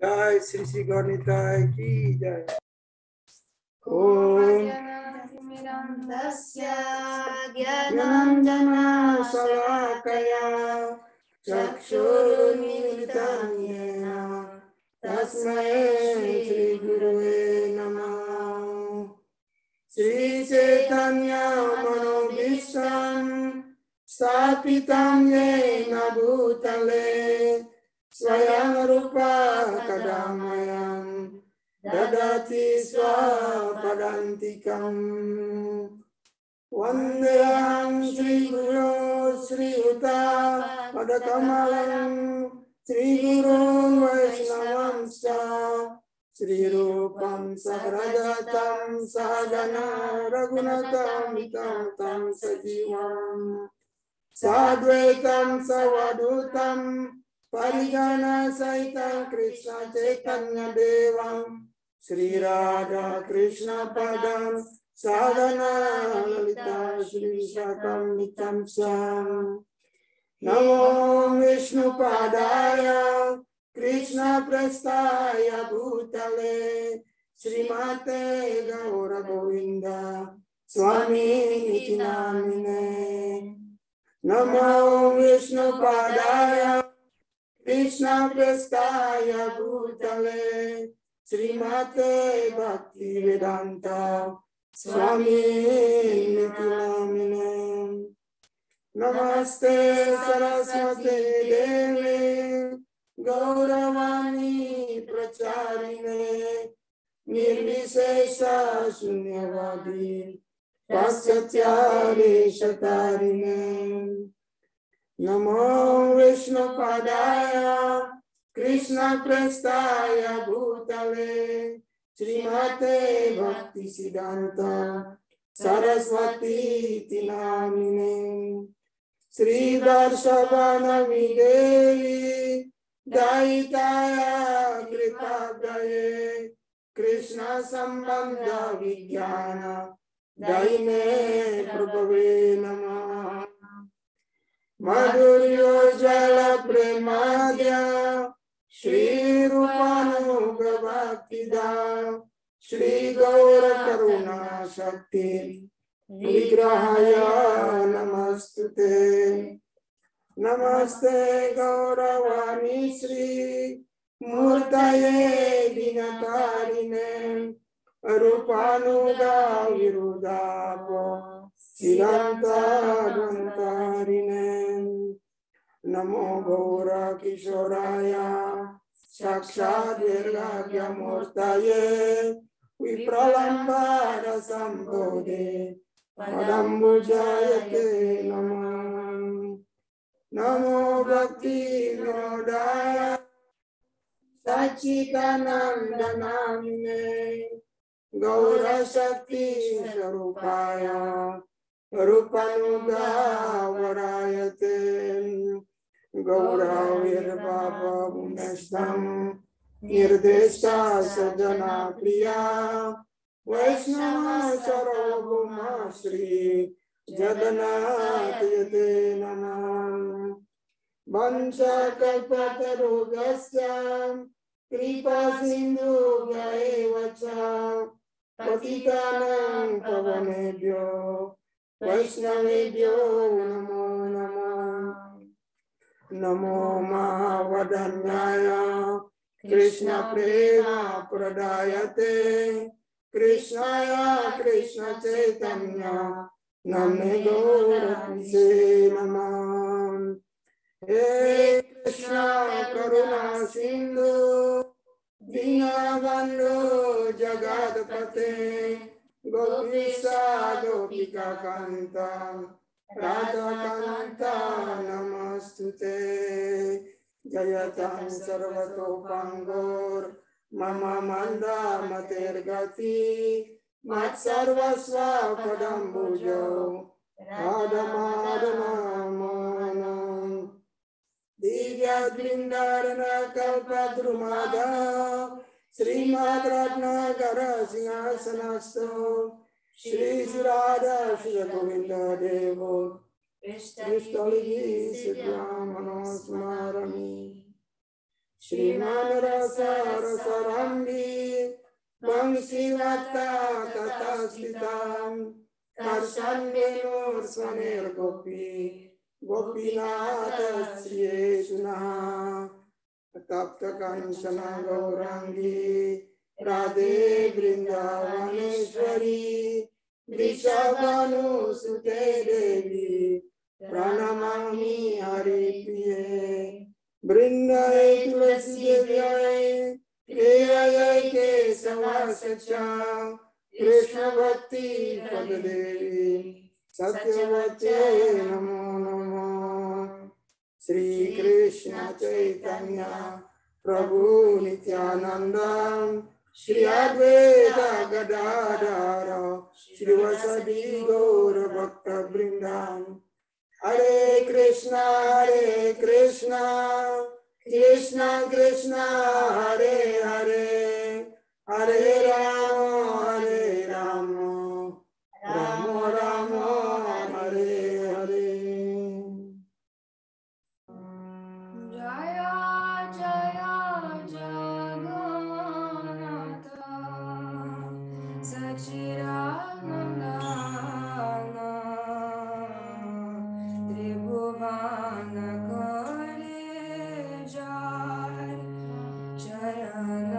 जय श्री श्री गौरनिताय की जय। ज्ञानाञ्जनशलाकया चक्षुरुन्मीलितं येन तस्मै श्रीगुरुवे नमः। श्रीचैतन्यमनोभीष्टं स्थापितं येन भूतले स्वयं रूपा कदा मह्यं ददाति स्वपदान्तिकम्। वन्देऽहं श्रीगुरो श्रीयुतापदकमलं श्रीगुरोन् वैष्णवंश्च श्रीरूपं सह्रगतं सहगना रघुनाथान्वितं सजीवम् साद्वैतं सवधूतं परिजनसहितं कृष्ण चैतन्यदेवं श्रीराधाकृष्णपदं सहगना ललिता श्रीशाखान्वितं च। नमो विष्णुपादाय कृष्णप्रेष्ठाय भूतले श्रीमते गौरगोविन्द स्वामिनिति नामिने। नमो विष्णुपादाय कृष्णप्रेष्ठाय भूतले श्रीमते भक्तिवेदान्त स्वामिनिति नामिने। नमस्ते सरस्वती देवे गौरवाणी प्रचारिणे निर्विशेष शून्यवादी पाश्चात्यादेशतारिणे। नमो विष्णुपादाय कृष्णप्रेष्ठाय भूतले श्रीमते भक्तिसिद्धान्त सरस्वती नामिने। श्रीदर्शवनमि देवी दयिताय कृपाब्धये कृष्ण संबंध विज्ञान दायिने प्रभवे नमः। मधुर्योज्ज्वल प्रेमाद्य श्रीरूपानुगभक्तिदा श्री गौर करुणा शक्ति विग्रहाय नमस्तुते। नमस्ते गौरवाणी श्री मूर्तये दीनतारिणे रूपानुगा विरुदाप सिद्धान्तारिणे। नमो गौर किशोराय साक्षात् वैराग्यमूर्तये विप्रलम्बार संबोधे पदम्बुजायते नमः। नमो भक्ति विनोदाय सच्चिदानन्दनामिने गौरशक्ति स्वरूपाय रूपानुगावरायते गौराविर्भावमुनस्तं निर्देष्टा सजना प्रिया वैष्णवा सर्वभौमा श्री जगन्नाथयते नमः। वंशकल्पतरुगस्य कृपासिन्धुभ्य एव च पतितानां पावनेभ्यो वैष्णवेभ्यो नमो नमः। नमो महावदन्याय कृष्ण प्रेम प्रदायते कृष्णाय कृष्ण चैतन्य नाम्ने गौरसे नमः। हे कृष्ण करुणा सिंधु दीनबंधु जगत्पते गोपीशा गोपिका कांता राधा कांता नमस्तुते। जयतं सर्वतोपांगोर मम मंदा मतेर्गति मत्सर्वस्व पदम्बुजो राधमाधवनमोहनम्। दिव्यवृन्दारन कल्पद्रुमाद श्रीमद् रत्नाकर सिंहासनस्थो श्री राधा श्री गोविंद देवो कृष्णलिङ्गी सिद्धामनोस्मरामि। श्रीमान रस रसरंभी वंशीवता तथा स्थितां कर्षन् वेणुर्स्वनिर्गोपी गोपीनाथ श्रीयेशुनः तप्त कंचन गौरांगी राधे वृंदावनेश्वरी वृषभानुसुते देवी प्रणमामि हरिप्रिये वृंदाए तुलसी देव्याय प्रियाय केशवासचा कृष्ण भक्ति पददेवी सत्यवते नमो नमो श्री कृष्ण चैतन्य प्रभु नित्यानंद श्री अद्वैत गदाधर श्रीवासदि गौर भक्त वृंदावन हरे कृष्णा कृष्णा कृष्णा हरे हरे हरे राम राम राम हरे हरे जय जय जगन्नाथ सच्चिदानंद त्रिभुवन करे जय चरण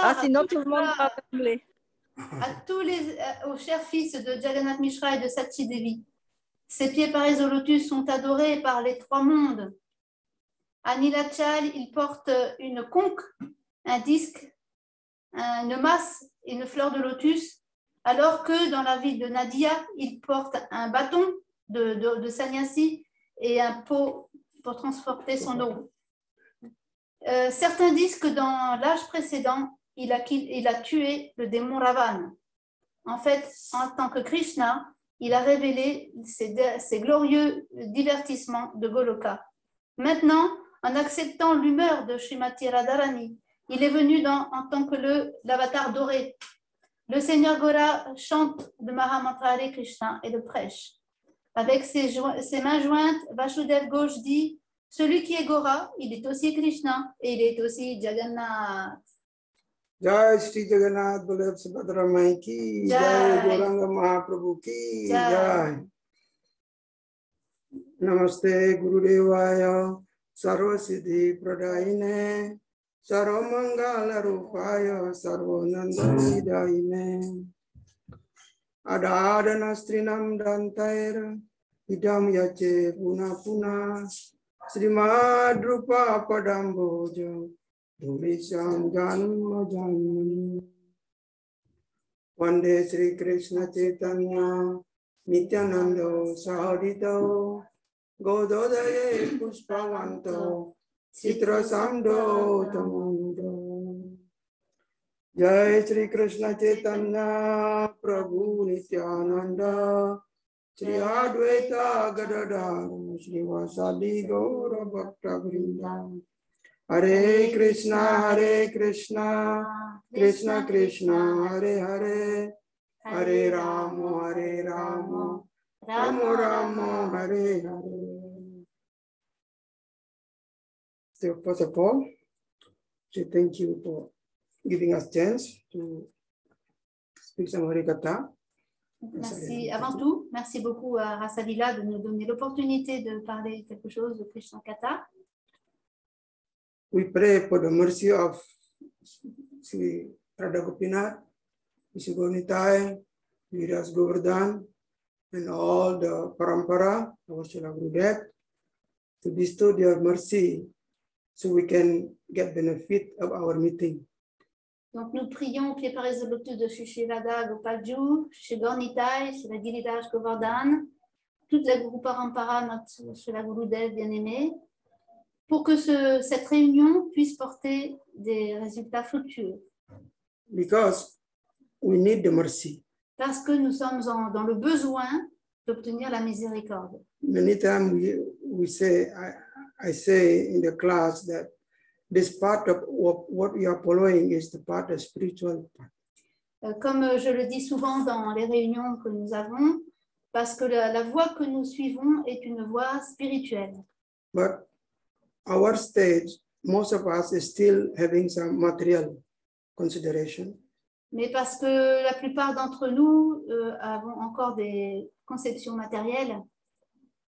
Ah, sinon tout le monde parle anglais. Aux chers fils de Jagannath Mishra et de Satchi Devi. Ses pieds parés au lotus sont adorés par les trois mondes. À Nilachal, il porte une conque, un disque, une masse et une fleur de lotus, alors que dans la ville de Nadia, il porte un bâton de sannyasi et un pot pour transporter son eau. Certains disent que dans l'âge précédent, il a tué le démon Ravan. En fait, en tant que Krishna, il a révélé ces glorieux divertissements de Goloka. Maintenant, en acceptant l'humeur de Srimati Radharani, il est venu en tant que l'avatar doré. Le Seigneur Gora chante le Mahamantra Hare Krishna et le prêche. Avec ses mains jointes, Vasudev Ghosh dit « Celui qui est Gora, il est aussi Krishna et il est aussi Jagannath. » Jai Shri Jagannath Baladev Subhadra Mai ki Jai Gauranga Mahaprabhu ki Jai. Namaste Gurudevaya Sarvasiddhi Pradayine Sarvamangala Rupaya Sarvananda Hidayine Adadana Strinam Dantair Idam Yache Puna Puna Srimad Rupa Padamboja Dhumisham Janma Janmani Vande Sri Krishna Chaitanya Nityananda Saharito Gododaye Pushpavanto Citra Samdo Tamundo Jai Sri Krishna Chaitanya Prabhu Nityananda Sri Advaita Gadadhar Sri Vasadi Gaura Bhakta Vrinda Hare Krishna Krishna Krishna Hare Hare Hare Rama Rama Rama Hare Hare. So first of all, so thank you for giving us chance to speak some Harikatha. Merci. Avant tout, merci beaucoup à Rasavila de nous donner l'opportunité de parler quelque chose de Krishna Katha. We pray for the mercy of Sri Radha Gopinath, Sri Gonitai, Viras Govardhan, and all the Parampara, our Srila Gurudev, to bestow their mercy so we can get benefit of our meeting. Donc nous prions au pied par les lotus de Shri Radha Gopalju, Shri Gornitai, Shri Giriraj Govardhan, toute la Guru Parampara, notre Srila Gurudev bien-aimé, pour que cette réunion puisse porter des résultats fructueux. Because we need the mercy. Parce que nous sommes dans le besoin d'obtenir la miséricorde. Many times we say, I say in the class that this part of what we are following is the part of spiritual part. Comme je le dis souvent dans les réunions que nous avons, parce que la voie que nous suivons est une voie spirituelle. But our stage, most of us is still having some material consideration. Mais parce que la plupart d'entre nous avons encore des conceptions matérielles.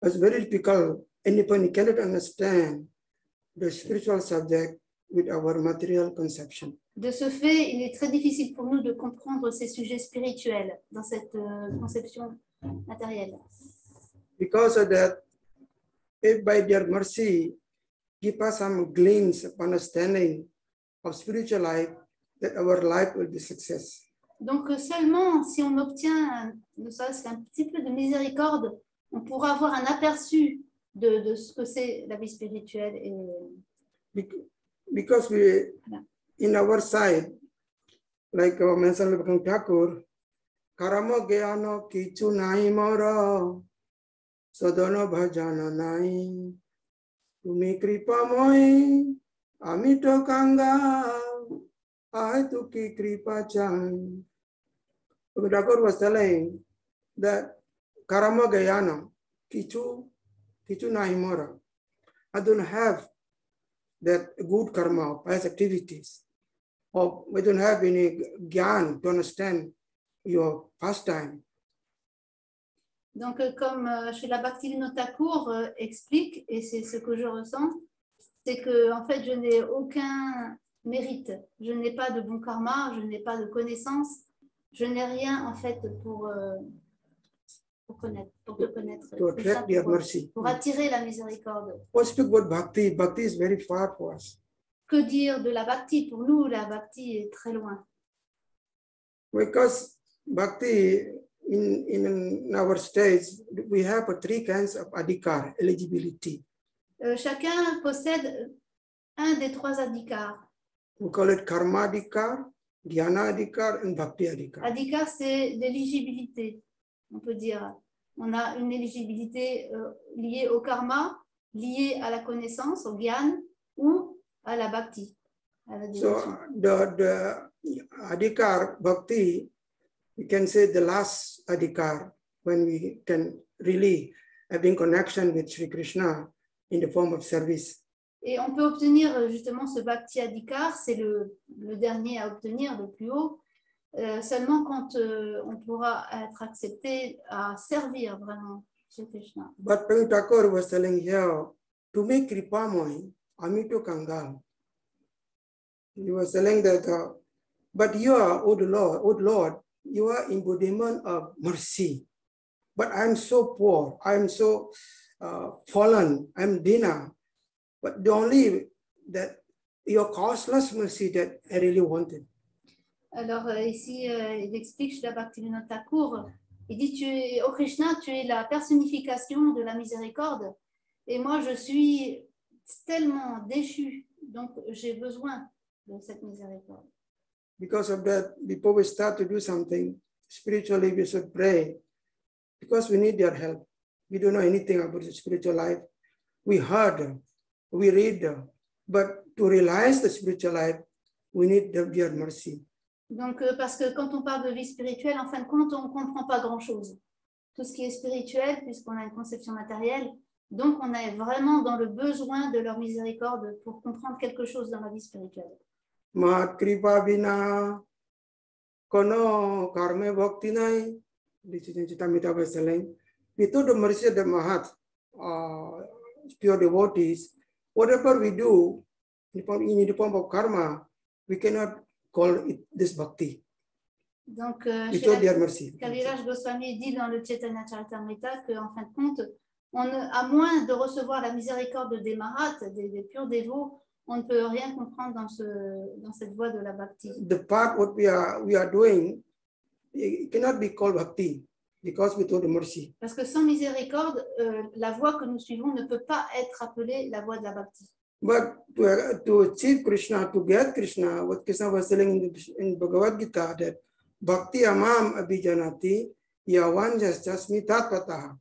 It's very difficult. Anybody cannot understand the spiritual subject with our material conception. De ce fait, il est très difficile pour nous de comprendre ces sujets spirituels dans cette conception matérielle. Because of that, if by their mercy give us some glimpse of understanding of spiritual life, that our life will be success. Donc seulement si on obtient ne serait-ce qu'un petit peu de miséricorde, on pourra avoir un aperçu de ce que c'est la vie spirituelle. Because we, in our side, like mentioned by Thakur, Karamo Gyano Kichu Nai Mora Sadhana Bhajana Nai Tumi Kripa Moi Amito Kanga Aituki Kripa Chan. Thakur was telling that Karamo Gyano Kichu Nai Mora. I don't have that good karma, past activities, or we don't have any gyan to understand your pastime. Donc, comme Srila Bhaktivinoda Thakur explique, et c'est ce que je ressens, c'est que en fait, je n'ai aucun mérite, je n'ai pas de bon karma, je n'ai pas de connaissances, je n'ai rien en fait pour te connaître, to attract their mercy. pour attirer la miséricorde. What speak about bhakti? Bhakti is very far for us. Que dire de la bhakti? Pour nous, la bhakti est très loin. Because bhakti, in our stage, we have three kinds of adhikar, eligibility. Chacun possède un des trois adhikars. We call it karma adhikar, dhyana adhikar, and bhakti adhikar. Adhikar, c'est l'éligibilité, on peut dire. On a une éligibilité liée au karma, liée à la connaissance, au gyan, ou à la bhakti. À la So the adhikar, bhakti, we can say the last adhikar, when we can really having connection with Sri Krishna in the form of service. Et on peut obtenir justement ce bhakti adhikar, c'est le dernier à obtenir, le plus haut, seulement quand on pourra être accepté à servir vraiment Sri Krishna. But Prabhu Thakur was telling here, to make kripamoy, amito kangal. He was telling that, but you are, O Lord, you are embodiment of mercy. But I'm so poor, I'm so fallen, I'm Dina. But the only that your causeless mercy that I really wanted. Alors ici, il explique Srila Bhaktivinoda Thakur, il dit, ô Krishna, tu es la personnification de la miséricorde, et moi je suis tellement déchu, donc j'ai besoin de cette miséricorde. Because of that, before we start to do something, spiritually we should pray, because we need their help. We don't know anything about the spiritual life. We heard, we read, but to realize the spiritual life, we need their mercy. Donc, parce que quand on parle de vie spirituelle, en fin de compte, on ne comprend pas grand-chose. Tout ce qui est spirituel, puisqu'on a une conception matérielle, donc on est vraiment dans le besoin de leur miséricorde pour comprendre quelque chose dans la vie spirituelle. Mat kripa bina kono karme bhakti nai. This is Chitamita was telling. Without the mercy of the Mahat, pure devotees, whatever we do in the form of karma, we cannot call it this bhakti. Donc, Without their mercy. Kaviraj Goswami dit dans le Chaitanya Charitamrita qu'en fin de compte, à moins de recevoir la miséricorde des Mahats, des purs dévots, on ne peut rien comprendre dans cette voie de la bhakti. The part what we are doing, it cannot be called bhakti because without the mercy. Parce que sans miséricorde, la voie que nous suivons ne peut pas être appelée la voie de la bhakti. But to achieve Krishna, to get Krishna, what Krishna was telling in Bhagavad Gita, that bhakti amam abhijanati yavan jasmi tatpataha.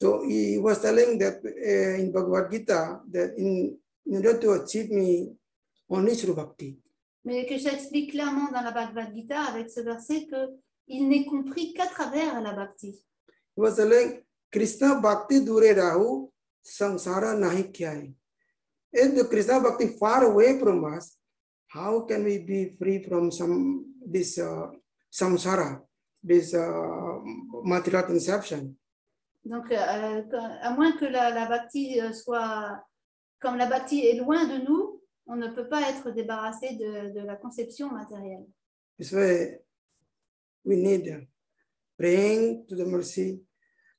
So he was telling that in Bhagavad Gita that in order to achieve me only through bhakti. Mais Krishna explique clairement dans la Bhagavad Gita avec ce verset qu'il n'est compris qu'à travers la bhakti. He was telling Krishna bhakti dure rahu samsara nahi khyai. If the Krishna bhakti far away from us, how can we be free from this samsara, this material conception? Donc, à moins que la bhakti soit, comme la bhakti est loin de nous, on ne peut pas être débarrassé de la conception matérielle. This way, we need praying to the mercy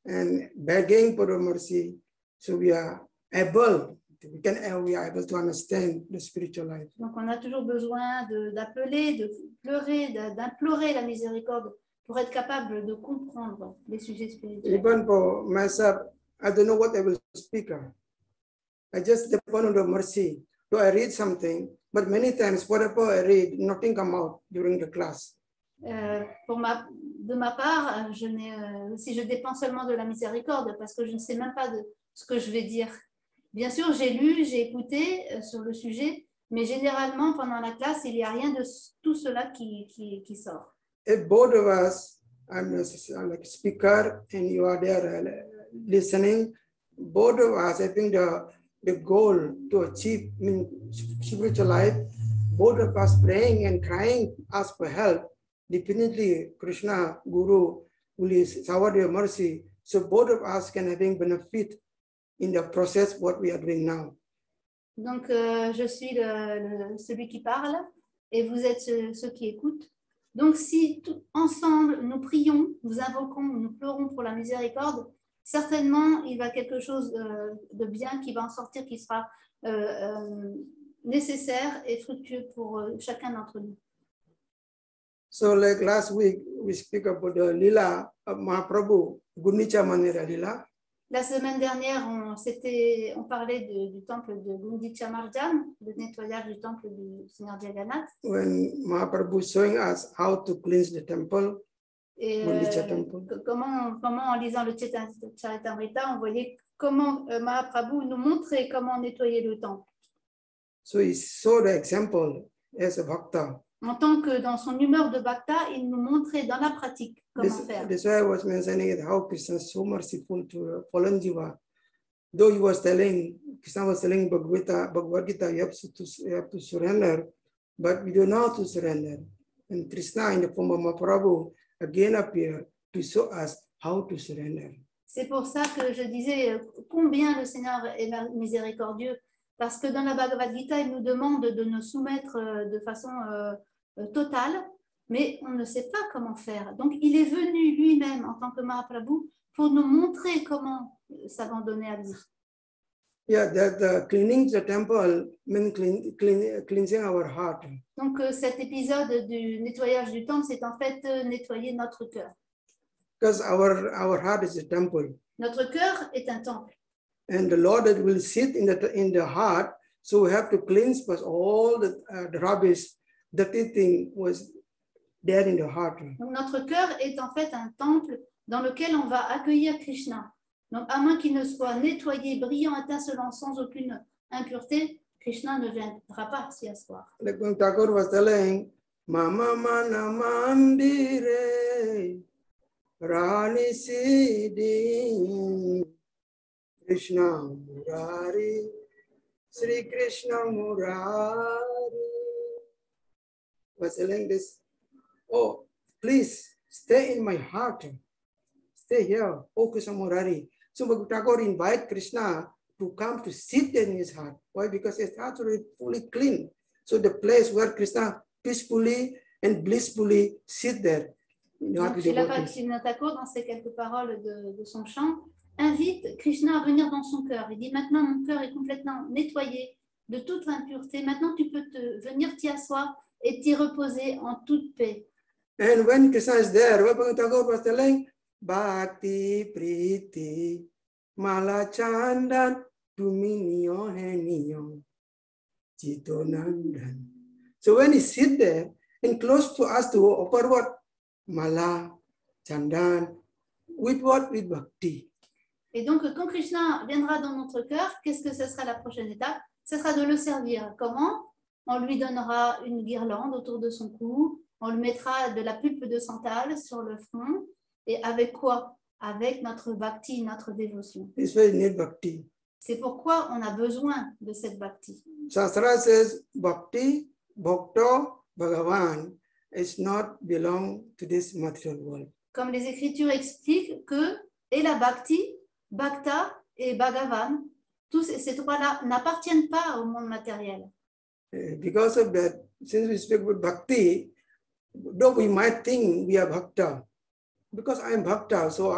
and begging for the mercy, so we are able to understand the spiritual life. Donc, on a toujours besoin d'appeler, de pleurer, d'implorer la miséricorde pour être capable de comprendre les sujets spirituels. Even for myself, I don't know what I will speak of. I just depend on the mercy. So I read something, but many times whatever I read, nothing come out during the class. De ma part, si je dépends seulement de la miséricorde, parce que je ne sais même pas de ce que je vais dire. Bien sûr, j'ai lu, j'ai écouté sur le sujet, mais généralement, pendant la classe, il n'y a rien de tout cela qui sort. If both of us, I'm like a speaker and you are there listening, both of us having the goal to achieve spiritual life, both of us praying and crying, ask for help, definitely Krishna, Guru, will shower their mercy, so both of us can having benefit in the process what we are doing now. Donc, je suis celui qui parle et vous êtes ceux qui écoutent. Donc, si ensemble nous prions, nous invoquons, nous pleurons pour la miséricorde, certainement il va quelque chose de bien qui va en sortir, qui sera nécessaire et fructueux pour chacun d'entre nous. So like last week, we speak about the Lila of Mahaprabhu, Gundicha Mandira Lila. La semaine dernière, on parlait du temple de Gundicha Marjan, le nettoyage du temple du Seigneur Jagannath. When Mahaprabhu is showing us how to cleanse the temple, Et Gundicha temple. comment en lisant le Charitamrita, on voyait comment Mahaprabhu nous montrait comment nettoyer le temple. So he showed the example as a bhakta. En tant que dans son humeur de bhakta, il nous montrait dans la pratique comment faire. This why I was mentioning it, how Krishna is so merciful to fallen jiva. Though Krishna was telling Bhagavad Gita, you have to surrender, but we don't know how to surrender. And Krishna in the form of Mahaprabhu again appeared to show us how to surrender. C'est pour ça que je disais combien le Seigneur est miséricordieux, parce que dans la Bhagavad Gita, il nous demande de nous soumettre de façon totale, mais on ne sait pas comment faire. Donc, il est venu lui-même en tant que Mahaprabhu pour nous montrer comment s'abandonner à lui. Yeah, that cleaning the temple means cleansing our heart. Donc, cet épisode du nettoyage du temple, c'est en fait nettoyer notre cœur. Because our heart is a temple. Notre cœur est un temple. And the Lord that will sit in the heart, so we have to cleanse first all the rubbish, dirty thing was there in the heart. Donc, notre cœur est en fait un temple dans lequel on va accueillir Krishna. Donc, à moins qu'il ne soit nettoyé, brillant, étincelant, sans aucune impureté, Krishna ne viendra pas s'y asseoir. Like when Thakur was telling, Mama Mana Mandire Rani Siddhi Krishna Murari Sri Krishna Murari was telling this, oh, please stay in my heart. Stay here, oh Krishna Murari. So Thakur invite Krishna to come to sit in his heart. Why? Because his heart is fully clean. So the place where Krishna peacefully and blissfully sit there. Donc, Srila Bhaktivinoda Thakur, dans ces quelques paroles de son chant, invite Krishna à venir dans son cœur. Il dit maintenant mon cœur est complètement nettoyé de toute impureté. Maintenant tu peux venir t'y asseoir et t'y reposer en toute paix. And when Krishna is there, Bhaktivinoda Thakur was telling, Bhakti Priti Mala Chandan Tuminiyo Heniyo Chito Nandan. So when he sit there and close to us to offer what? Mala, Chandan, with what? With Bhakti. Et donc quand Krishna viendra dans notre cœur, qu'est-ce que ce sera la prochaine étape? Ce sera de le servir. Comment? On lui donnera une guirlande autour de son cou, on lui mettra de la pulpe de santal sur le front. Et avec quoi? Avec notre bhakti, notre dévotion. C'est pourquoi on a besoin de cette bhakti. Shastra says bhakti, bhakta, bhagavan is not belong to this material world. Comme les Écritures expliquent que et la bhakti, bhakta et bhagavan, tous ces trois-là n'appartiennent pas au monde matériel. Because of that, since we speak about bhakti, though we might think we are bhakta, because I am bhakta, so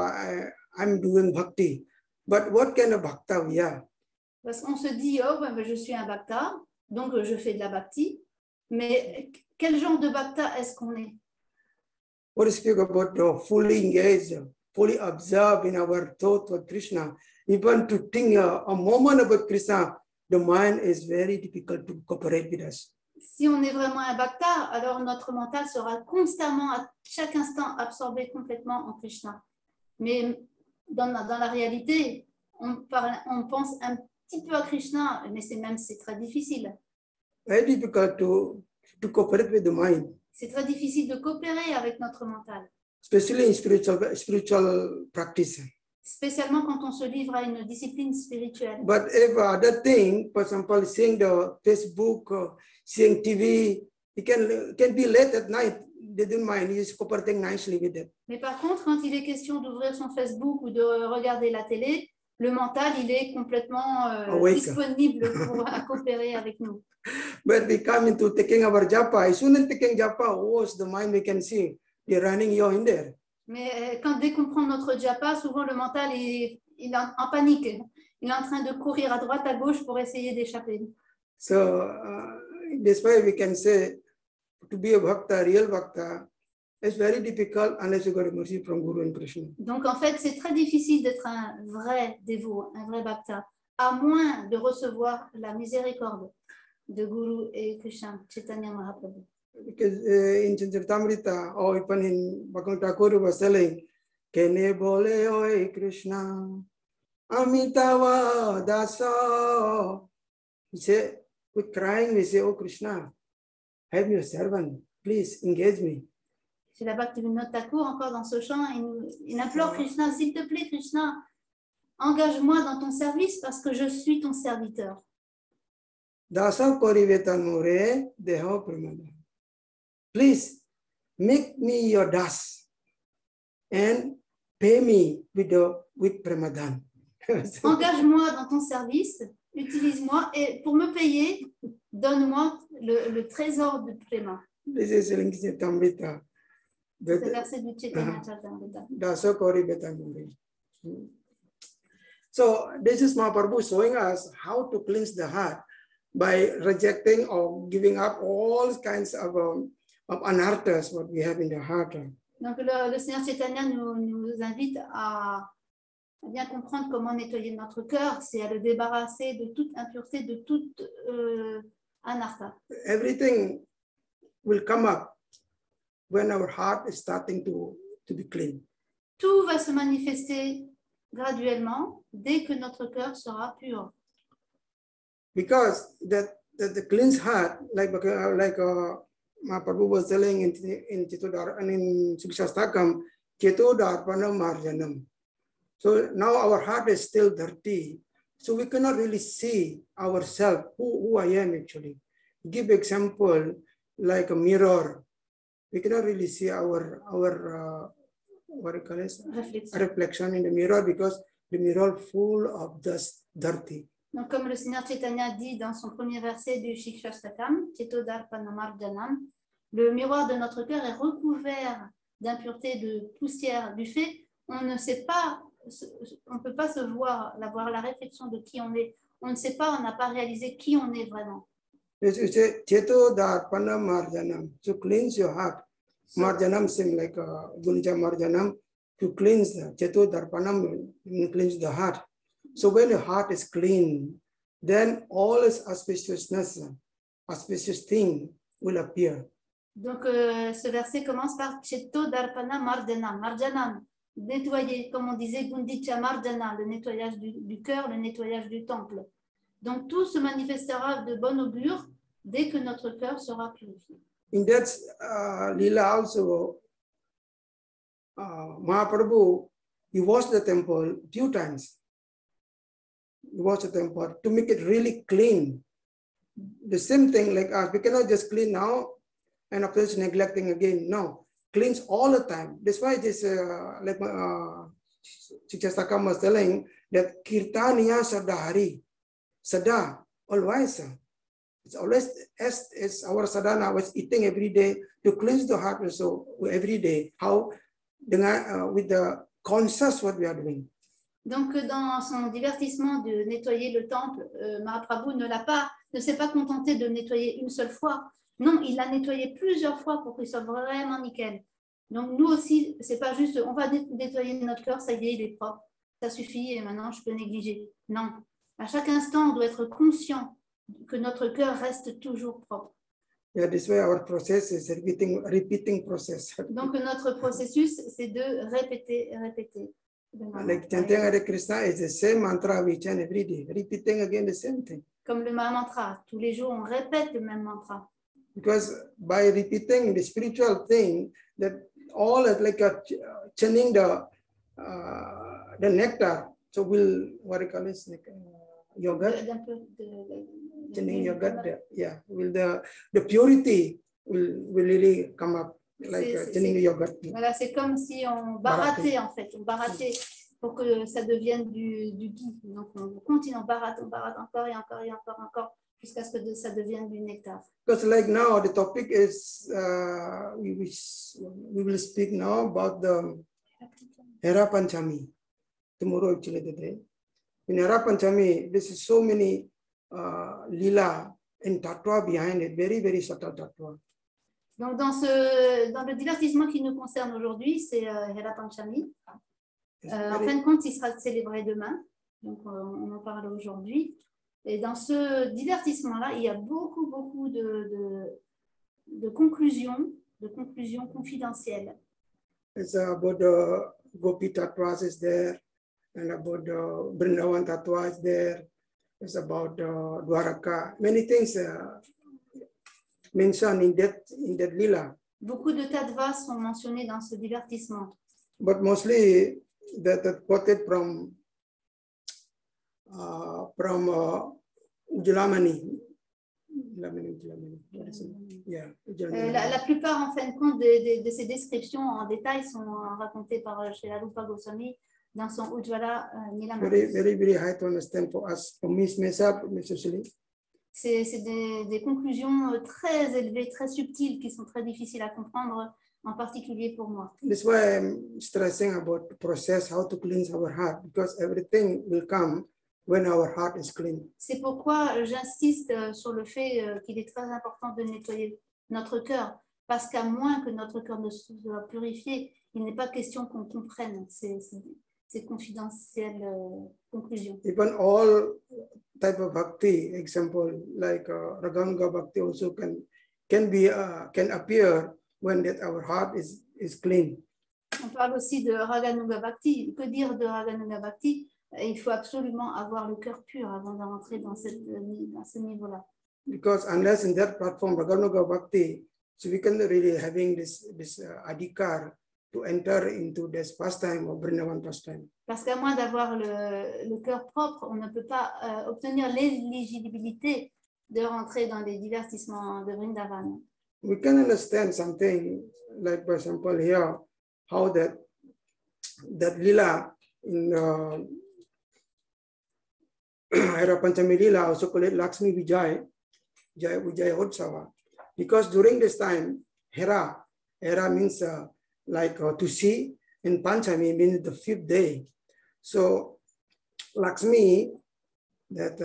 I'm doing bhakti. But what kind of bhakta we are? Parce qu'on se dit, oh, ben, je suis un bhakta, donc je fais de la bhakti. Mais quel genre de bhakta est-ce qu'on est? What is speak about fully engaged, fully observed in our thought of Krishna? Even to think a moment about Krishna, the mind is very difficult to cooperate with us. Si on est vraiment un bhakta, alors notre mental sera constamment, à chaque instant, absorbé complètement en Krishna. Mais dans la réalité, on pense un petit peu à Krishna, mais c'est très difficile. Very difficult to cooperate with the mind. C'est très difficile de coopérer avec notre mental. Especially in spiritual practice. Spécialement quand on se livre à une discipline spirituelle. But if other thing, for example, seeing the Facebook, seeing TV, it can be late at night. They don't mind. He's cooperating nicely with it. Mais par contre, quand il est question d'ouvrir son Facebook ou de regarder la télé, le mental, il est complètement disponible pour coopérer avec nous. But we come into taking our japa. As soon as taking japa, what's the mind we can see? They're running you in there. Mais dès qu'on prend notre japa, souvent le mental il est en panique. Il est en train de courir à droite, à gauche pour essayer d'échapper. So this way we can say to be a bhakta, real bhakta, it's very difficult unless you got a mercy from Guru and Krishna. Donc en fait, c'est très difficile d'être un vrai dévot, un vrai bhakta, à moins de recevoir la miséricorde de Guru et Krishna, Chaitanya Mahaprabhu. Because in Charitamrita or even in Bhagwan Thakur was telling, Kene bole oi Krishna, Amitava Dasa. He said, with crying, we say, oh Krishna, have your servant, please engage me. C'est là-bas que Bhaktivinoda Thakur, encore dans ce chant, il implore Krishna, s'il te plaît Krishna, engage-moi dans ton service parce que je suis ton serviteur. Dasa Korivetan More Deho Pramada. Please make me your das and pay me with Pramadan. Engage-moi dans ton service, utilise-moi et pour me payer, donne-moi le trésor de paiement. This is in Charitamrita. C'est le verset du Chaitanya Charitamrita. Dasa Korivetan More. So this is Mahaprabhu showing us how to cleanse the heart by rejecting or giving up all kinds of anarthas what we have in the heart. Donc le Seigneur Chaitanya nous invite à bien comprendre comment nettoyer notre cœur, c'est à le débarrasser de toute impureté, de toute anartha. Everything will come up when our heart is starting to be clean. Tout va se manifester graduellement dès que notre cœur sera pur. Because the cleansed heart, like Mahaprabhu was telling in Chetodar and in Sikshastakam, Chetodarpana Marjanam. So now our heart is still dirty. So we cannot really see ourselves, who I am actually. Give example like a mirror. We cannot really see our what do you call it? Reflection in the mirror because the mirror full of dust, dirty. Donc, comme le Seigneur Chaitanya dit dans son premier verset du Shikshastakam, Chetodarpanamarjanam, le miroir de notre cœur est recouvert d'impureté, de poussière, du fait on ne sait pas, on ne peut pas se voir, avoir la réflexion de qui on est. On ne sait pas, on n'a pas réalisé qui on est vraiment. Chetodarpanamarjanam, to cleanse your heart. Marjanam seems like Gunja Marjanam, to cleanse the Chetodarpanam, cleanse the heart. So when the heart is clean, then all its auspiciousness, auspicious thing will appear. Donc ce verset commence par Chetodarpana Marjanam, Marjanam, nettoyer, comme on disait Gundicha Marjana, le nettoyage du cœur, le nettoyage du temple. Donc tout se manifestera de bon augure dès que notre cœur sera purifié. In that Leela also, Mahaprabhu, he washed the temple a few times. He washed the temple to make it really clean. The same thing like us, we cannot just clean now and after this neglecting again. No, cleans all the time. That's why this, like Sikshastakam was telling, that Kirtaniya Sadahari, Sada, always. It's always as our sadhana was eating every day to cleanse the heart also every day. How with the conscious what we are doing. Donc dans son divertissement de nettoyer le temple, Mahaprabhu ne s'est pas contenté de nettoyer une seule fois. Non, il l'a nettoyé plusieurs fois pour qu'il soit vraiment nickel. Donc nous aussi, c'est pas juste on va nettoyer notre cœur, ça y est, il est propre, ça suffit et maintenant je peux négliger. Non, à chaque instant, on doit être conscient que notre cœur reste toujours propre. Yeah, this way our process is repeating process. Donc notre processus, c'est de répéter. Like chanting Hare Krishna is the same mantra we chant every day, repeating again the same thing. Comme le mantra, tous les jours on répète le même mantra. Because by repeating the spiritual thing, that all is like chanting the nectar. So we'll what do you call it? Like, yogurt. Chanting yogurt, yeah. Will the purity will really come up like chanting yogurt. Voilà, c'est comme si on barattait en fait, on barattait pour que ça devienne du ghee. Donc on continue, on baratte encore et encore jusqu'à ce que ça devienne du nectar. Because like now the topic is we will speak now about the Hera Panchami. Tomorrow actually the day. In Hera Panchami, there is so many lila and tattva behind it, very, very subtle tattva. Donc, dans le divertissement qui nous concerne aujourd'hui, c'est Hera Panchami. En fin de compte, il sera célébré demain. Donc, on en parle aujourd'hui. Et dans ce divertissement-là, il y a beaucoup de conclusions confidentielles. It's about the Gopi Tattvas is there, and about the Vrindavan Tattva is there. It's about Dwaraka. Many things mentioned in that lila. Beaucoup de tattvas sont mentionnés dans ce divertissement. But mostly that quoted from Ujalamani. Yeah, la plupart, en fin de compte, de ces descriptions en détail sont racontées par Srila Rupa Goswami dans son Ujjvala Nilamani. Very hard to understand for us, for me myself, especially. C'est des conclusions très élevées, très subtiles, qui sont très difficiles à comprendre, en particulier pour moi. That's why I'm stressing about the process, how to cleanse our heart, because everything will come when our heart is clean. C'est pourquoi j'insiste sur le fait qu'il est très important de nettoyer notre cœur, parce qu'à moins que notre cœur ne soit purifié, il n'est pas question qu'on comprenne ces confidentielles conclusions. Even all type of bhakti, example like Raganuga bhakti also can appear when that our heart is clean. On parle aussi de Raganuga Bhakti. Que dire de Raganuga Bhakti? Il faut absolument avoir le cœur pur avant de rentrer dans ce niveau-là. Because unless in that platform Raganuga Bhakti, so we can really having this adhikar to enter into this pastime or Vrindavan pastime. Parce qu'à moins d'avoir le cœur propre, on ne peut pas obtenir l'éligibilité de rentrer dans les divertissements de Vrindavan. We can understand something like, for example, here, how that lila in Hera Panchami lila, also called it Lakshmi Vijaya Utsava, because during this time, Hera means to see, and Panchami means the 5th day. So Lakshmi, that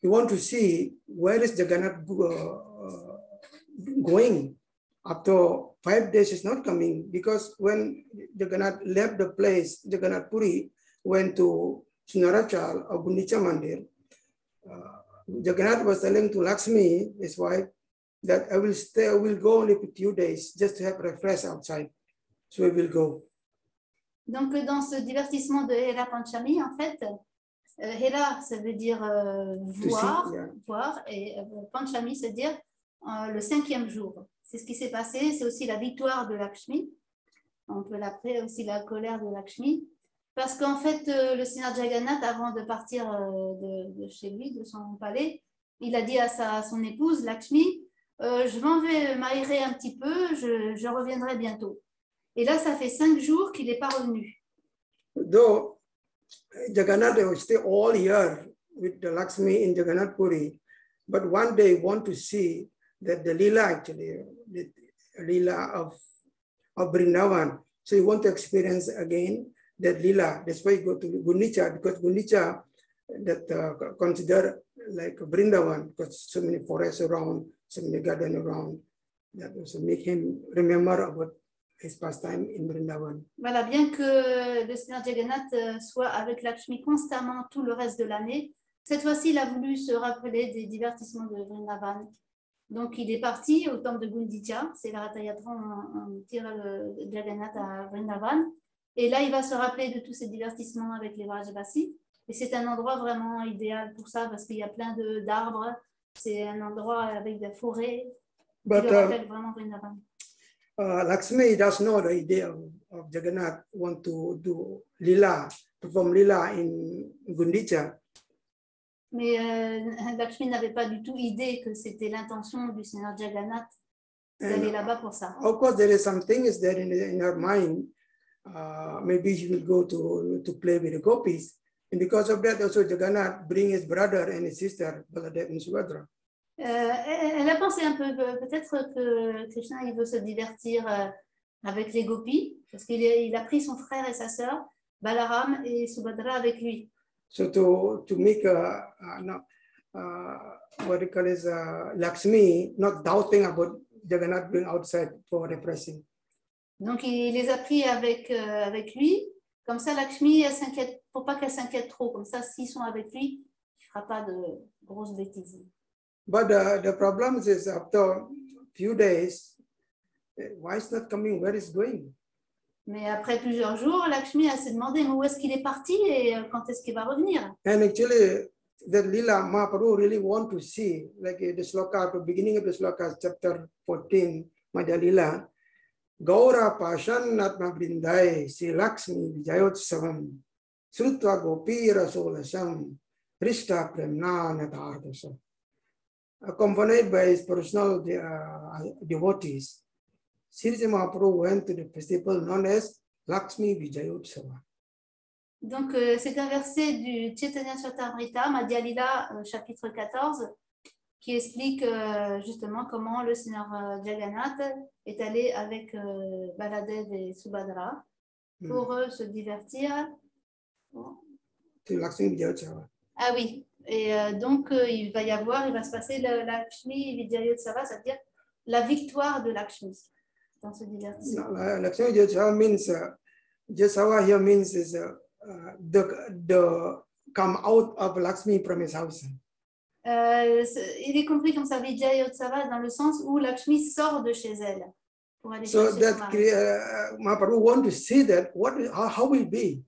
you want to see where is Jagannath going. After 5 days is not coming, because when Jagannath left the place, Jagannath Puri went to Sunarachal or Gundicha Mandir, Jagannath was telling to Lakshmi, his wife, that I will go only for 2 days just to have refresh outside. So we will go. Donc dans ce divertissement de Hera Panchami, en fait, Hera, ça veut dire voir, voir, et Panchami, c'est dire le 5e jour. C'est ce qui s'est passé. C'est aussi la victoire de Lakshmi. On peut l'appeler aussi la colère de Lakshmi. Parce qu'en fait, le Seigneur Jagannath, avant de partir de chez lui, de son palais, il a dit à son épouse, Lakshmi, je m'en vais m'aérer un petit peu, je reviendrai bientôt. Et là, ça fait 5 jours qu'il n'est pas revenu. Though Jagannath was still all year with the Lakshmi in Jagannath Puri, but one day want to see that the lila actually, the lila of Vrindavan. So you want to experience again that lila. That's why you go to Gundicha, because Gundicha that consider like Vrindavan, because so many forests around, so many gardens around. That also make him remember about his pastime in Vrindavan. Voilà, bien que le Seigneur Jagannath soit avec Lakshmi constamment tout le reste de l'année, cette fois-ci, il a voulu se rappeler des divertissements de Vrindavan. Donc, il est parti au temple de Gundicha, c'est la Ratha Yatra, on tire le Jagannath à Vrindavan. Et là, il va se rappeler de tous ces divertissements avec les Vrajavasis. Et c'est un endroit vraiment idéal pour ça, parce qu'il y a plein d'arbres. C'est un endroit avec des forêts. But, qui le rappelle vraiment Vrindavan. Lakshmi does know the idea of Jagannath want to do lila, perform lila in Gundicha. Mais Lakshmi n'avait pas du tout idée que c'était l'intention du Seigneur Jagannath d'aller là-bas pour ça. Of course, there is something is there in her mind. Maybe she will go to play with the gopis And because of that, also Jagannath bring his brother and his sister, Baladev and Subhadra. Elle a pensé un peu, peut-être que Krishna il veut se divertir avec les gopis, parce qu'il a pris son frère et sa sœur, Balaram et Subhadra avec lui. So to make what you call is Lakshmi not doubting about Jagannath being outside for refreshing. Donc il les a pris avec lui, comme ça Lakshmi elle s'inquiète, pour pas qu'elle s'inquiète trop, comme ça s'ils sont avec lui, il ne fera pas de grosses bêtises. But the problem is after few days, why is not coming? Where is going? Mais après plusieurs jours, Lakshmi elle s'est demandé mais où est-ce qu'il est parti et quand est-ce qu'il va revenir. And actually, the Lila Mahaprabhu really want to see, like the sloka, the beginning of the sloka, chapter 14, Madhya Lila, Gaura Pashan Atma Brindai, Sri Lakshmi Vijayotsavam, Srutva Gopi Rasolasam, Rishta Premna Natardasa. Accompanied by his personal devotees, Sri Mahaprabhu went to the festival known as Lakshmi Vijayotsava. Donc, c'est un verset du Chaitanya Charitamrita, Madhya Lila, chapitre 14, qui explique justement comment le Seigneur Jagannath est allé avec Baladev et Subhadra pour se divertir. Lakshmi Vijayotsava. Ah oui, et donc il va se passer le Lakshmi Vijayotsava, c'est-à-dire la victoire de Lakshmi dans ce divertissement. Lakshmi Vijayotsava means, Jatsava here means is the come out of Lakshmi from his house. Il est compris comme ça, Vijayotsava, dans le sens où Lakshmi sort de chez elle pour aller chercher son mari. Mahaprabhu want to see that how will be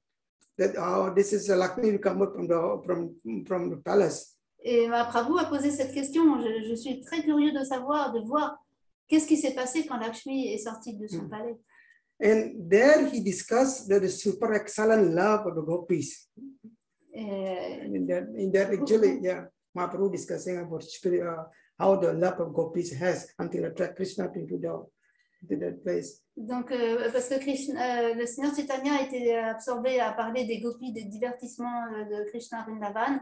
that this is Lakshmi will come out from the palace. Et Mahaprabhu a posé cette question. Je suis très curieux de voir qu'est-ce qui s'est passé quand Lakshmi est sortie de son palais. And there he discussed the super excellent love of the gopis. In that actually, yeah, Mahaprabhu discussing about how the love of gopis has until attract Krishna into that place. Donc, parce que le Seigneur Chaitanya a été absorbé à parler des gopis, des divertissements de Krishna Vrindavan,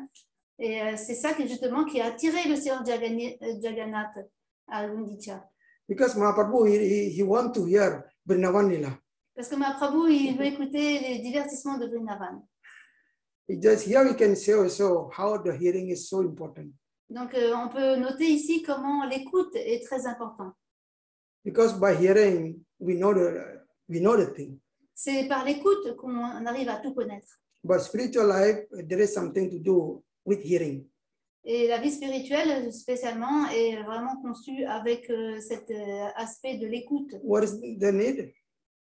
et c'est ça justement qui a attiré le Seigneur Jagannath à Gundicha. Because Mahaprabhu he want to hear Vrindavan Lila. Parce que Mahaprabhu il veut écouter les divertissements de Vrindavan. Just here we can see also how the hearing is so important. Donc on peut noter ici comment l'écoute est très importante. Because by hearing we know the thing. C'est par l'écoute qu'on arrive à tout connaître. But spiritual life there is something to do with hearing. Et la vie spirituelle, spécialement, est vraiment conçue avec cet aspect de l'écoute. What is the need?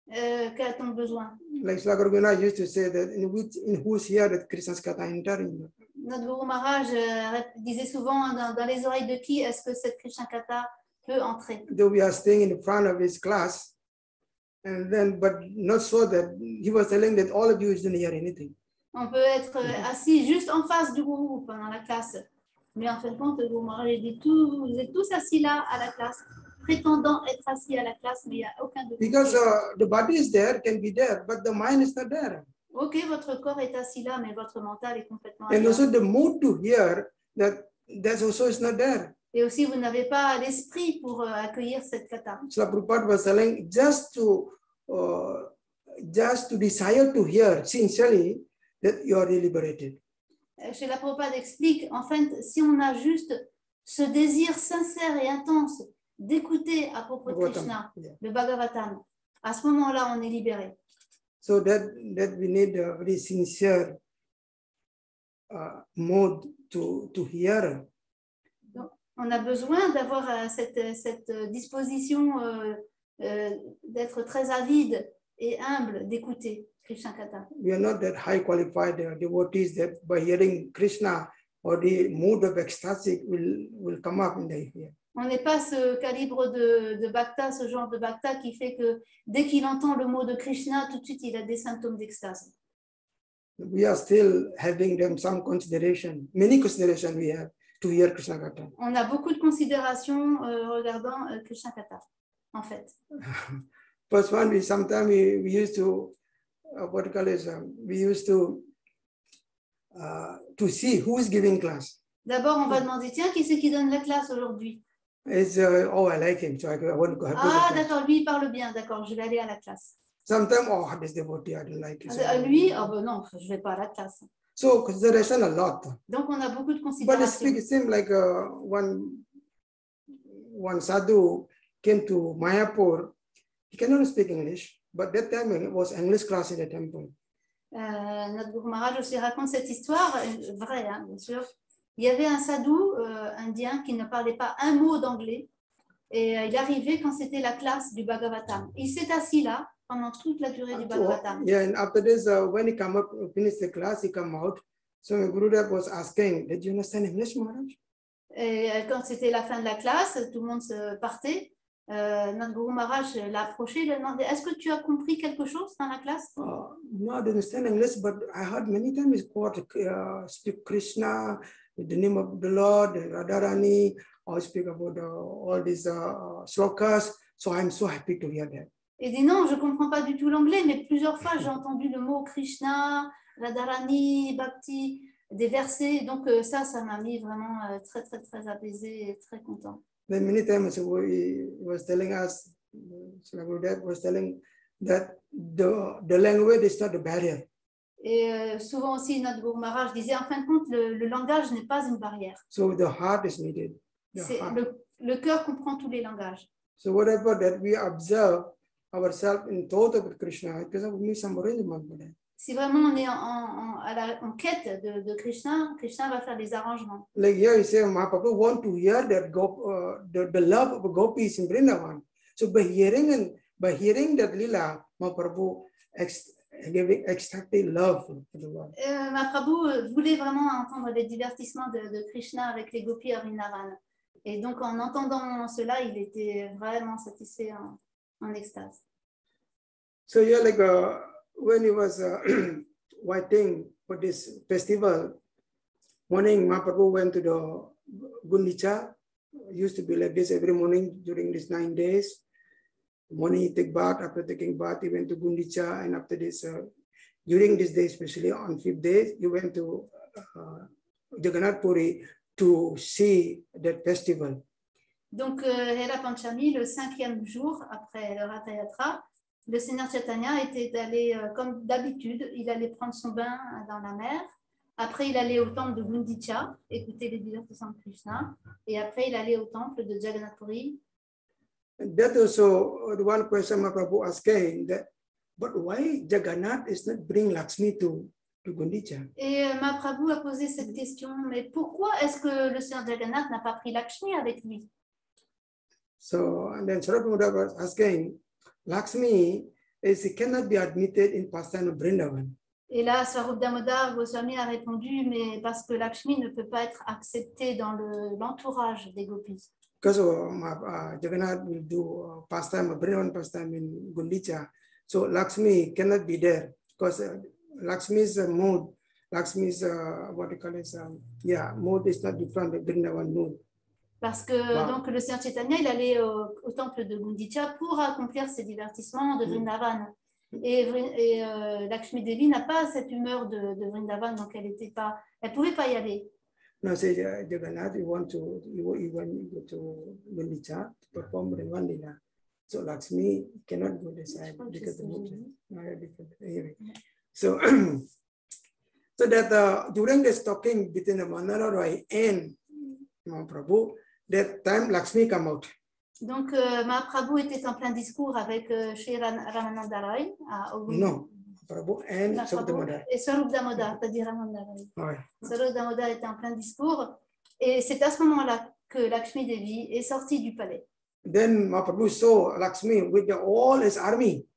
Qu'a-t-on besoin? Like Shlakarguna used to say that in whose ear that Krishna's katha enter. Notre Guru Maharaj disait souvent dans les oreilles de qui est-ce que cette Krishna katha peut entrer. Though we are staying in front of his class, and then but not so that he was telling that all of you didn't hear anything. On peut être assis juste en face du Guru pendant la classe. Mais en fin de compte, le Guru Maharaj dit vous êtes tous assis là à la classe, prétendant être assis à la classe, mais il n'y a aucun de vous. Because the body is there, can be there, but the mind is not there. Ok, votre corps est assis là, mais votre mental est complètement And also the mood to hear that also is not there. Et aussi, vous n'avez pas l'esprit pour accueillir cette kata. So Prabhupada was telling just to desire to hear sincerely that you are liberated. Srila Prabhupada explique, en fait, si on a juste ce désir sincère et intense d'écouter à propos de Krishna, le Bhagavatam, à ce moment-là, on est libéré. So that we need a very sincere mode to hear. Donc, on a besoin d'avoir cette disposition d'être très avide et humble d'écouter Krishna Katha. We are not that high qualified devotees that by hearing Krishna or the mood of ecstasy will come up in the ear. On n'est pas ce calibre de bhakta, ce genre de bhakta qui fait que dès qu'il entend le mot de Krishna, tout de suite il a des symptômes d'extase. We are still having them some consideration, many consideration we have to hear Krishna Katha. On a beaucoup de considérations regardant Krishna Katha, en fait. First one, sometimes we used to we used to to see who is giving class. D'abord, on va demander, tiens, qui c'est qui donne la classe aujourd'hui? It's oh, I like him, so I want to go. Ah, d'accord, lui, il parle bien, d'accord, je vais aller à la classe. Sometimes, oh, this devotee, I don't like it. Lui, oh, ben non, je vais pas à la classe. So consideration a lot. Donc, on a beaucoup de But considérations. it seems like one sadhu came to Mayapur. He cannot speak English, but that time it was English class in the temple. Notre Guru Maharaj aussi raconte cette histoire, vraie, hein, bien sûr. Il y avait un sadhu indien qui ne parlait pas un mot d'anglais et il arrivait quand c'était la classe du Bhagavatam. Il s'est assis là pendant toute la durée du Bhagavatam. Yeah, and after this, when he come up, finish the class, he come out. So Gurudev was asking, "Did you understand English, Maharaj?" Et quand c'était la fin de la classe, tout le monde se partait. Notre Guru Maharaj l'a approché, il lui a demandé, est-ce que tu as compris quelque chose dans la classe? No, I don't understand English, but I heard many times it's called speak Krishna, the name of the Lord, Radharani, or speak about all these slokas. So I'm so happy to hear that. Il dit non, je ne comprends pas du tout l'anglais, mais plusieurs fois j'ai entendu le mot Krishna, Radharani, Bhakti, des versets. Donc ça m'a mis vraiment très, très, très apaisé et très content. Then many times he was telling us, Gurudev was telling that the language is not the barrier. Et souvent aussi, notre Guru Maharaj disait, en fin de compte, le langage n'est pas une barrière. So the heart is needed. Le cœur comprend tous les langages. So whatever that we observe ourselves in thought of Krishna, it doesn't need some arrangement for that. Si vraiment on est en quête de Krishna, Krishna va faire des arrangements. Like here, you say, Mahaprabhu want to hear that the love of gopis in Vrindavan. So by hearing that lila, Mahaprabhu extracted love for the world. Mahaprabhu voulait vraiment entendre les divertissements de Krishna avec les gopis à Vrindavan. Et donc en entendant cela, il était vraiment satisfait en extase. So yeah, like when he was waiting for this festival, morning Mahaprabhu went to the Gundicha. Used to be like this every morning during these 9 days. Morning he take bath. After taking bath, he went to Gundicha, and after this, during this day, especially on 5th day, he went to Jagannath Puri to see that festival. Donc, Hera Panchami, le 5e jour après le Ratha Yatra, le Seigneur Chaitanya était allé, comme d'habitude, il allait prendre son bain dans la mer. Après, il allait au temple de Gundicha, écouter les divertissements de Krishna. Et après, il allait au temple de Jagannath Puri. That also one question Mahaprabhu asking that, but why Jagannath is not bring Lakshmi to Gundicha? Et Mahaprabhu a posé cette question, mais pourquoi est-ce que le Seigneur Jagannath n'a pas pris Lakshmi avec lui? So, and then Sarvabhauma was asking, Lakshmi cannot be admitted in pastime of Vrindavan. Et là, Swarup Damodar Goswami a répondu, mais parce que Lakshmi ne peut pas être acceptée dans l'entourage des gopis. Because Jagannath will do pastime of Vrindavan pastime in Gundicha, so Lakshmi cannot be there because Lakshmi's mood, Lakshmi's what do you call it? Mood is not different than Vrindavan mood. Parce que donc le Seigneur Chaitanya, il allait au temple de Gundicha pour accomplir ses divertissements de Vrindavan. Et Lakshmi Devi n'a pas cette humeur de Vrindavan, donc elle pouvait pas y aller. No, say Jagannath, you want to go to Gundicha to perform Vrindavan Lila. So Lakshmi cannot go this side because the mood is different. Anyway, so so that during this talking between the Mandara Roy and Mahaprabhu, that time Lakshmi come out. Donc Mahaprabhu était en plein discours avec Shri Ramananda Roy No, Mahaprabhu and Swarup Damodar. Et Swarup Damodar, t'as dit Ramananda Roy. Ouais. Swarup Damodar était en plein discours et c'est à ce moment-là que Lakshmi Devi est sortie du palais. Then Mahaprabhu saw Lakshmi with all his army.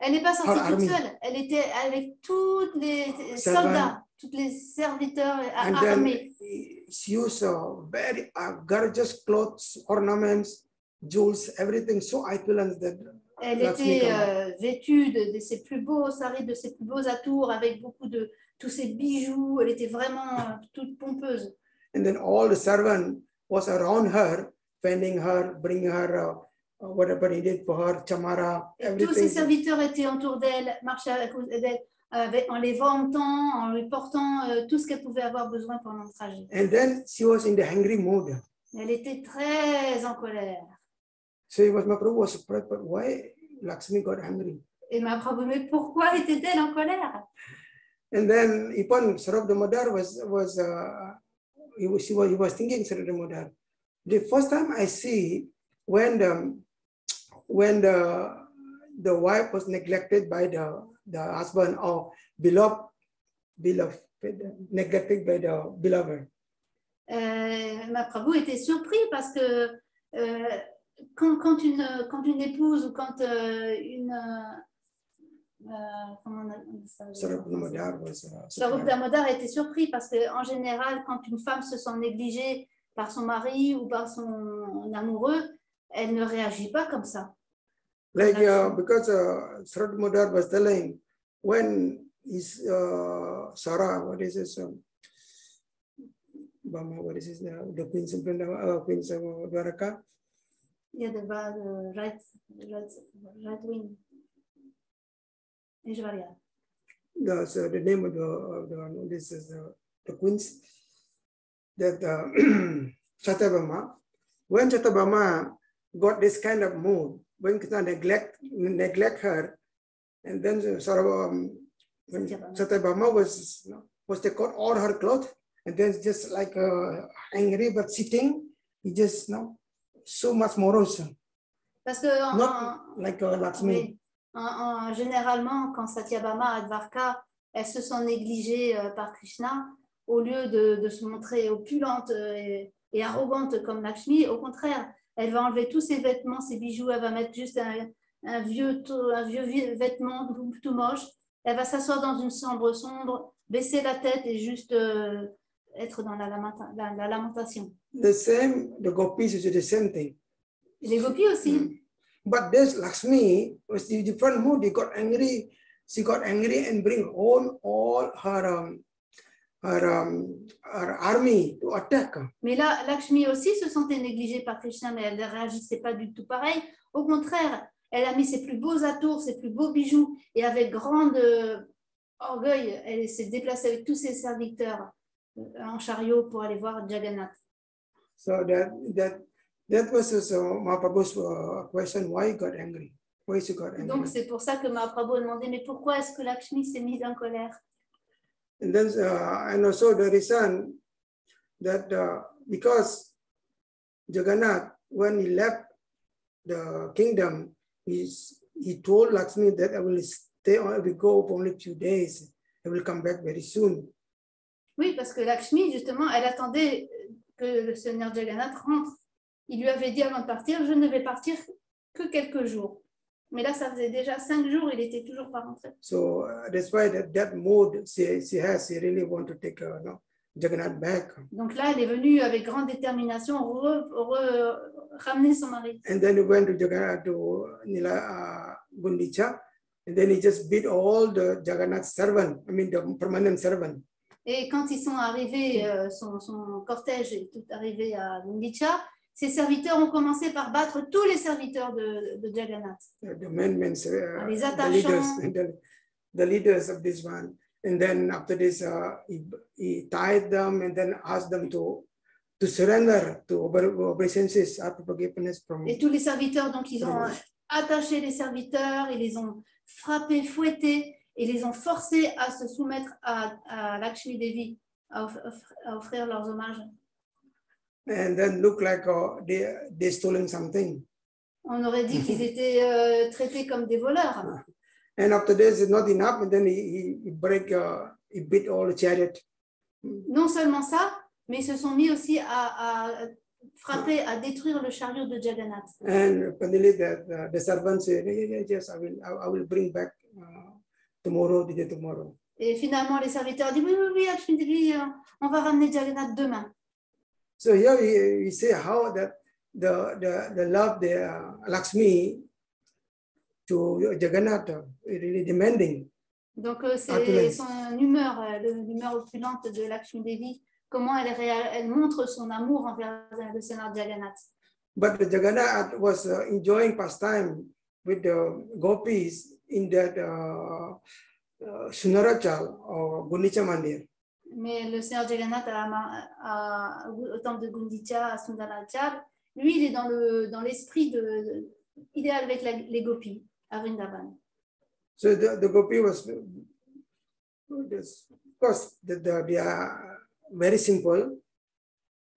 Elle n'est pas sortie toute seule, elle était avec tous les soldats, tous les serviteurs armés. She used very gorgeous clothes, ornaments, jewels, everything so opulent that elle était vêtue de ses plus beaux saris, de ses plus beaux atours, avec beaucoup de tous ses bijoux. Elle était vraiment toute pompeuse. And then all the servants was around her, fending her, bringing her whatever he did for her, chamara, everything. Tous ses serviteurs étaient autour d'elle, marchaient avec elle, en les vantant, en lui portant tout ce qu'elle pouvait avoir besoin pendant le trajet. And then she was in the angry mood. Elle était très en colère. So Mahaprabhu was surprised, but why Lakshmi got angry? Et Mahaprabhu, mais pourquoi était-elle en colère? And then even Sarab Damodar he was thinking Sarab Damodar. The first time I see when the wife was neglected by the husband or beloved neglected by the beloved. Mahaprabhu était surpris parce que quand une épouse ou quand Sarab Damodar était surpris parce qu'en général, quand une femme se sent négligée par son mari ou par son amoureux, elle ne réagit pas comme ça. Like because Sarab Damodar was telling when his Sarah, what is this? Bama, what is this? The Queens of Dwaraka. Yeah, the right wing. So the name of this is the Queens. That Satyabhama. When Satyabhama got this kind of mood, when Krishna neglect her, and then Satyabhama was take out all her clothes, and then just like angry but sitting, he just so much morose. Parce que not like Lakshmi. Généralement, quand Satyabhama et Dvarka, elles se sont négligées par Krishna, au lieu de se montrer opulente et arrogante comme Lakshmi, au contraire, elle va enlever tous ses vêtements, ses bijoux, elle va mettre juste un vieux vêtement tout moche, elle va s'asseoir dans une chambre sombre, baisser la tête et juste être dans la lamentation. The gopis is the same thing. Les gopis aussi. But this Lakshmi was in different mood. She got angry and bring all her army to attack. Mais là, Lakshmi aussi se sentait négligée par Krishna, mais elle ne réagissait pas du tout pareil. Au contraire, elle a mis ses plus beaux atours, ses plus beaux bijoux, et avec grand orgueil, elle s'est déplacée avec tous ses serviteurs en chariot pour aller voir Jagannath. So that was also Mahaprabhu's question, why he got angry? Why she got angry? Donc c'est pour ça que Mahaprabhu a demandé, mais pourquoi est-ce que Lakshmi s'est mise en colère? And then and also the reason that because Jagannath, when he left the kingdom, he told Lakshmi that I will go for only a few days. I will come back very soon. Oui, parce que Lakshmi, justement, elle attendait que le Seigneur Jagannath rentre. Il lui avait dit avant de partir, je ne vais partir que quelques jours. Mais là, ça faisait déjà 5 jours, il n'était toujours pas rentré. So that's why that mood she really want to take Jagannath back. Donc là, elle est venue avec grande détermination ramener son mari. And then he went to Gundicha, and then he just beat all the Jagannath servant, the permanent servant. Et quand ils sont arrivés, son cortège est tout arrivé à Gundicha, ses serviteurs ont commencé par battre tous les serviteurs de Jagannath. Les attachants, the leaders of this one. And then after this, he tied them and then asked them to surrender to obeisances after forgiveness from. Et tous les serviteurs, donc ils ont attaché les serviteurs, ils les ont frappés, fouettés, et les ont forcés à se soumettre à Lakshmi Devi, à offrir leurs hommages. And then look like they stolen something. On aurait dit qu'ils étaient traités comme des voleurs. And after this, it's not enough, and then he beat all the chariot. Non seulement ça, mais ils se sont mis aussi à frapper, à détruire le chariot de Jagannath. And finally, the servant said, "Yes, I will bring back tomorrow, the day tomorrow." Et finalement, les serviteurs disent, oui, Lakshmi Devi, on va ramener Jagannath demain. So here we see how that the love the Lakshmi to Jagannath really demanding. Donc c'est son humeur, l'humeur opulente de Lakshmi Devi, comment elle montre son amour envers le Seigneur Jagannath. But the Jagannath was enjoying pastime with the gopis in that Sunarachal or Gunicha Mandir. Mais le Seigneur Jagannath au temple de Gundicha, à Sundarachal, lui, il est dans l'esprit idéal avec les gopis à Vrindavan. So the gopi was, of course, they are very simple.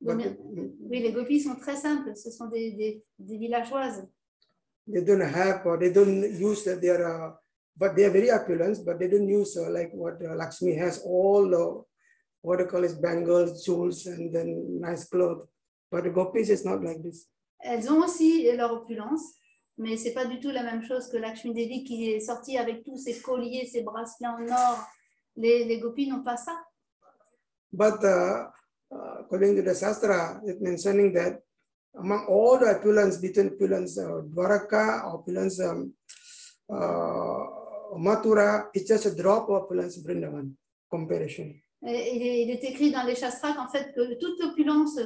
But Oui, les gopis sont très simples, ce sont des villageoises. they don't have, or they don't use their, but they are very opulent, but they don't use like what Lakshmi has, all the, what they call is bangles, jewels, and then nice clothes. But the gopis is not like this. Elles ont aussi leur opulence, mais c'est pas du tout la même chose que Lakshmi Devi qui est sortie avec tous ses colliers, ses bracelets en or. Les gopis n'ont pas ça. But according to the Shastra, it's mentioning that among all the opulence, between opulence Dwaraka, opulence Mathura, it's just a drop of opulence Vrindavan comparison. Et il est écrit dans les Shastras qu'en fait, que toute l'opulence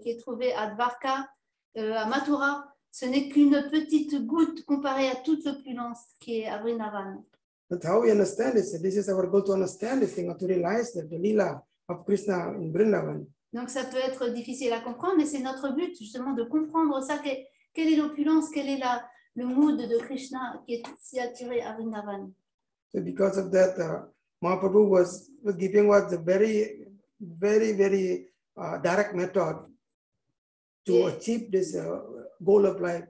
qui est trouvée à Dvarka, à Mathura, ce n'est qu'une petite goutte comparée à toute l'opulence qui est à Vrindavan. That's how we understand this. This is our goal to understand this thing, to realize that the Leela of Krishna in Vrindavan. Donc ça peut être difficile à comprendre, mais c'est notre but justement de comprendre ça. Quelle est l'opulence, quel est le mood de Krishna qui est si attiré à Vrindavan. So because of that, Mahaprabhu was giving us a very, very, very direct method to achieve this goal of life,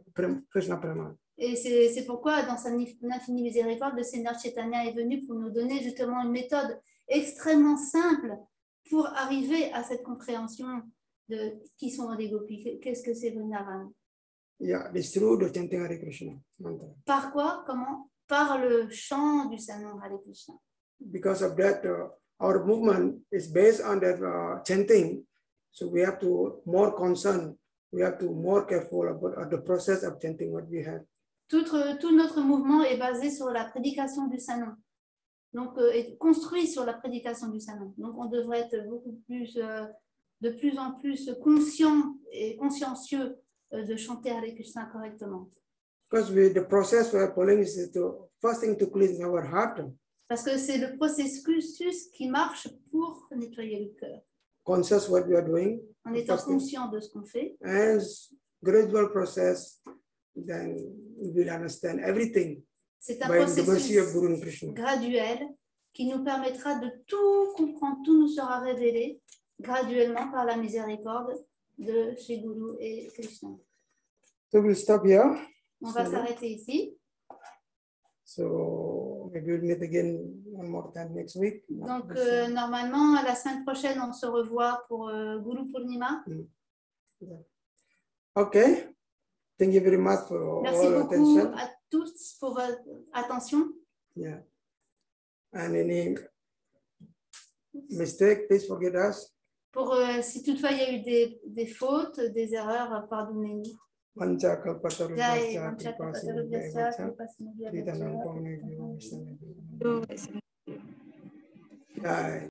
Krishna Prema. Et c'est pourquoi dans sa infinie miséricorde, le Seigneur Chaitanya est venu pour nous donner justement une méthode extrêmement simple pour arriver à cette compréhension de qui sont les gopis, qu'est-ce que c'est Vrindavan. Yeah, this through the chanting Hare Krishna mantra. Par quoi? Comment? Par le chant du Saint-Nom Hare Krishna. Because of that, our movement is based on that chanting. So we have to more concern, we have to more careful about the process of chanting what we have. Tout notre mouvement est basé sur la prédication du Saint-Nom. Donc, est construit sur la prédication du Saint-Nom. Donc, on devrait être beaucoup plus, de plus en plus conscient et consciencieux de chanter Hare Krishna correctement. Because the process we are following is to first thing to cleanse our heart. Parce que c'est le processus qui marche pour nettoyer le cœur. Conscious what we are doing. En étant conscient de ce qu'on fait. And gradual process, then we will understand everything. C'est un by the mercy of processus Guru Krishna. graduel qui nous permettra de tout comprendre, tout nous sera révélé graduellement par la miséricorde de chez Guru et Krishna. So we'll stop here. On va s'arrêter ici. So maybe we'll meet again one more time next week. Donc normalement, la semaine prochaine, on se revoit pour Guru Purnima. Okay. Thank you very much for Merci all beaucoup attention. à tous pour votre attention. Yeah. And any mistake, please forgive us. Pour, si toutefois il y a eu des fautes, des erreurs, pardonnez-nous. Pancha kalpataru Jai, bhasya Mancha kripa Kapataru sindhuvaya Vyasa, vacha, Kripa Sindhuvaya Kritanam Vacha, Pavanebhyo Vaishnavebhyo. Jai.